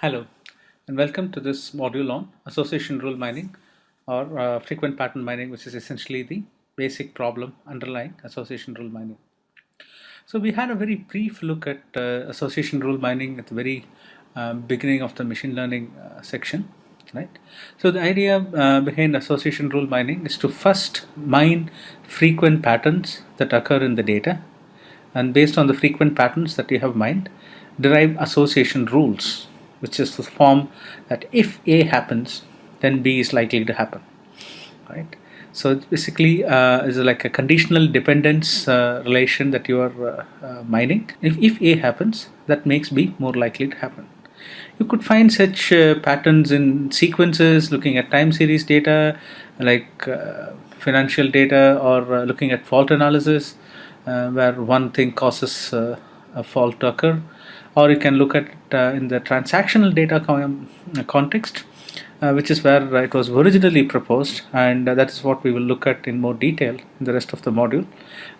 Hello, and welcome to this module on association rule mining or frequent pattern mining, which is essentially the basic problem underlying association rule mining. So we had a very brief look at association rule mining at the very beginning of the machine learning section, right? So the idea behind association rule mining is to first mine frequent patterns that occur in the data, and based on the frequent patterns that you have mined, derive association rules, which is the form that if A happens, then B is likely to happen, right? So it's basically is like a conditional dependence relation that you are mining. If A happens, that makes B more likely to happen. You could find such patterns in sequences, looking at time series data, like financial data, or looking at fault analysis, where one thing causes a fault to occur. Or you can look at in the transactional data context, which is where it was originally proposed, and that is what we will look at in more detail in the rest of the module.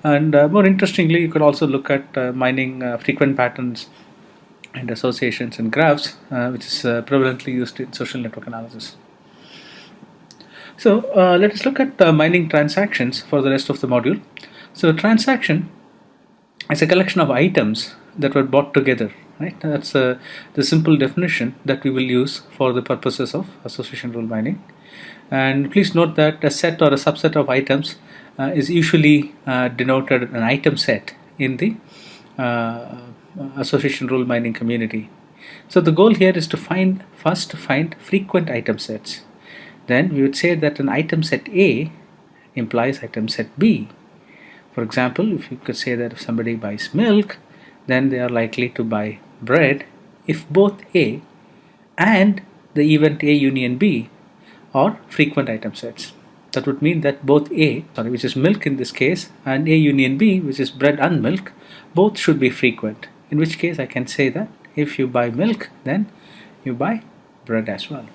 And more interestingly, you could also look at mining frequent patterns and associations and graphs, which is prevalently used in social network analysis. So let us look at mining transactions for the rest of the module. So a transaction is a collection of items that were bought together, right? That's the simple definition that we will use for the purposes of association rule mining. And please note that a set or a subset of items is usually denoted an item set in the association rule mining community. So the goal here is to first find frequent item sets. Then we would say that an item set A implies item set B. For example, if you could say that if somebody buys milk, then they are likely to buy bread if both A and the event A union B are frequent item sets. That would mean that both which is milk in this case, and A union B, which is bread and milk, both should be frequent. In which case I can say that if you buy milk, then you buy bread as well.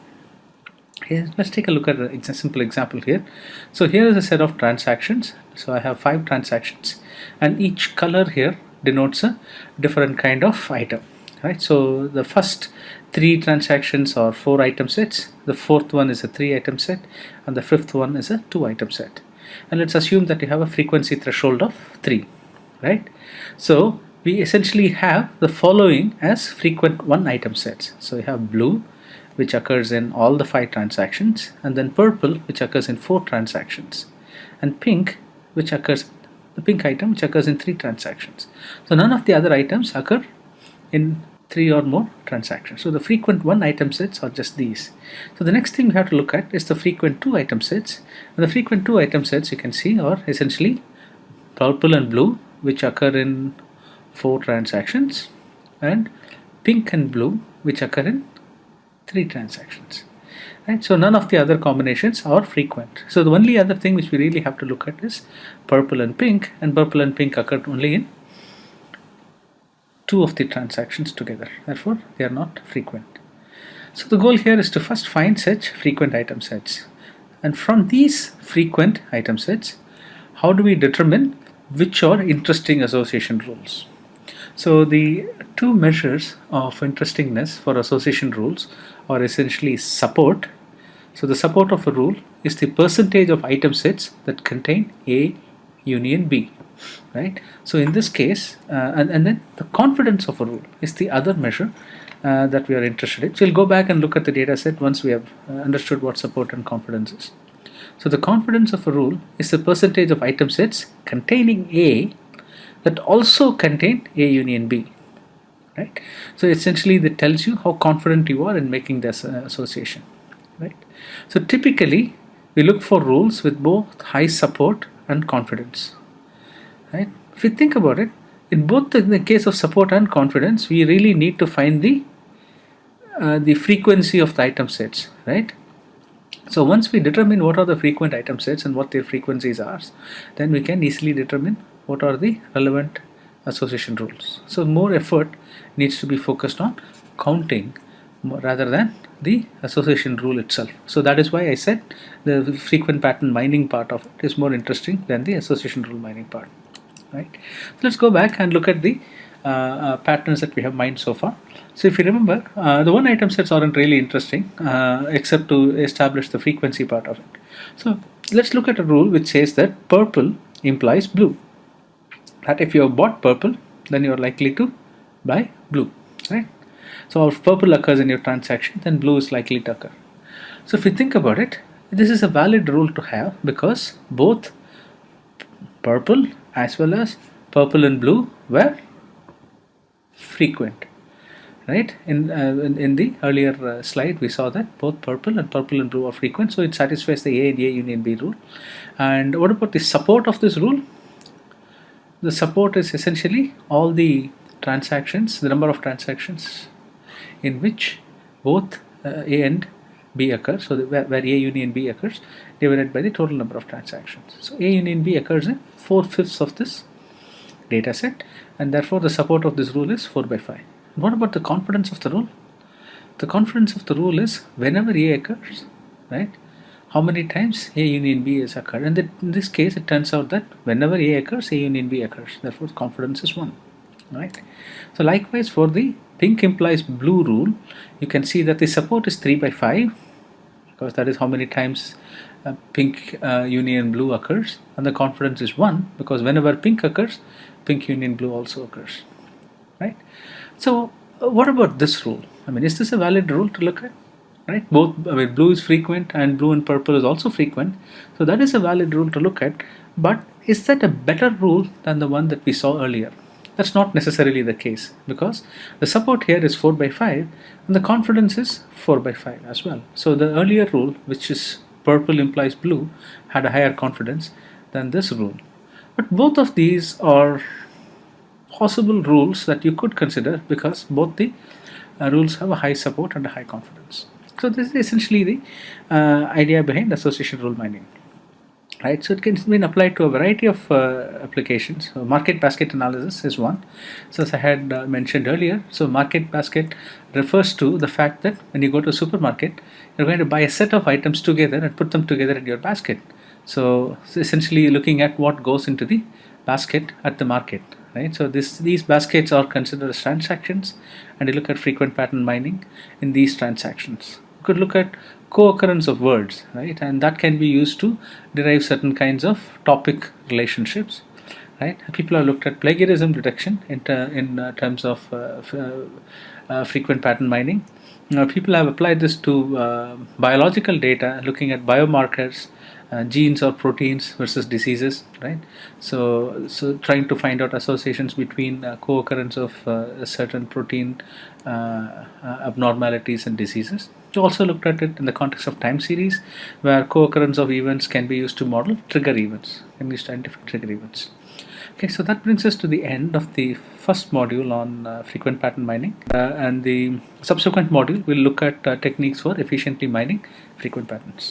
Here, let's take a look at a simple example here. So here is a set of transactions. So I have 5 transactions, and each color here denotes a different kind of item, right? So the first 3 transactions are 4 item sets, the fourth one is a 3 item set, and the fifth one is a 2 item set. And let's assume that you have a frequency threshold of 3, right? So we essentially have the following as frequent 1 item sets. So we have blue, which occurs in all the 5 transactions, and then purple, which occurs in 4 transactions, and pink, which occurs, the pink item, which occurs in 3 transactions. So none of the other items occur in 3 or more transactions. So the frequent 1 item sets are just these. So the next thing we have to look at is the frequent 2 item sets. And the frequent 2 item sets, you can see, are essentially purple and blue, which occur in 4 transactions, and pink and blue, which occur in 3 transactions, right? So none of the other combinations are frequent. So the only other thing which we really have to look at is purple and pink occur only in 2 of the transactions together. Therefore, they are not frequent. So the goal here is to first find such frequent item sets, and from these frequent item sets, how do we determine which are interesting association rules? So the 2 measures of interestingness for association rules are essentially support. So the support of a rule is the percentage of item sets that contain A union B, right? So in this case, and then the confidence of a rule is the other measure that we are interested in. So we'll go back and look at the data set once we have understood what support and confidence is. So the confidence of a rule is the percentage of item sets containing A that also contain A union B, right? So essentially that tells you how confident you are in making this association, right? So typically we look for rules with both high support and confidence, right? If you think about it, in both the case of support and confidence, we really need to find the frequency of the item sets, right? So once we determine what are the frequent item sets and what their frequencies are, then we can easily determine what are the relevant association rules. So more effort needs to be focused on counting rather than the association rule itself. So that is why I said the frequent pattern mining part of it is more interesting than the association rule mining part, right? So let's go back and look at the patterns that we have mined so far. So if you remember, the one item sets aren't really interesting except to establish the frequency part of it. So let's look at a rule which says that purple implies blue. That if you have bought purple, then you are likely to buy blue, right? So if purple occurs in your transaction, then blue is likely to occur. So if you think about it, this is a valid rule to have because both purple as well as purple and blue were frequent, right? In the earlier slide, we saw that both purple and blue are frequent, so it satisfies the A and A union B rule. And what about the support of this rule? The support is essentially all the transactions, the number of transactions in which both A and B occurs, so where A union B occurs, divided by the total number of transactions. So A union B occurs in 4/5 of this data set, and therefore the support of this rule is 4/5. And what about the confidence of the rule? The confidence of the rule is whenever A occurs, right? How many times A union B has occurred? And in this case, it turns out that whenever A occurs, A union B occurs. Therefore, confidence is 1, right? So likewise, for the pink implies blue rule, you can see that the support is 3/5 because that is how many times pink union blue occurs, and the confidence is 1 because whenever pink occurs, pink union blue also occurs, right? So what about this rule? I mean, is this a valid rule to look at? Right? Both, blue is frequent and blue and purple is also frequent, so that is a valid rule to look at. But is that a better rule than the one that we saw earlier? That's not necessarily the case because the support here is 4/5 and the confidence is 4/5 as well. So the earlier rule, which is purple implies blue, had a higher confidence than this rule. But both of these are possible rules that you could consider because both the rules have a high support and a high confidence. So this is essentially the idea behind association rule mining, right? So it can be applied to a variety of applications. So market basket analysis is one. So as I had mentioned earlier, so market basket refers to the fact that when you go to a supermarket, you're going to buy a set of items together and put them together in your basket. So essentially looking at what goes into the basket at the market, right? So these baskets are considered as transactions, and you look at frequent pattern mining in these transactions. You could look at co-occurrence of words, right? And that can be used to derive certain kinds of topic relationships, right? People have looked at plagiarism detection in terms of frequent pattern mining. People have applied this to biological data, looking at biomarkers, genes or proteins versus diseases, right? So trying to find out associations between co-occurrence of certain protein abnormalities and diseases. We also looked at it in the context of time series, where co-occurrence of events can be used to model trigger events, can be used to identify trigger events. Okay, so that brings us to the end of the first module on frequent pattern mining, and the subsequent module will look at techniques for efficiently mining frequent patterns.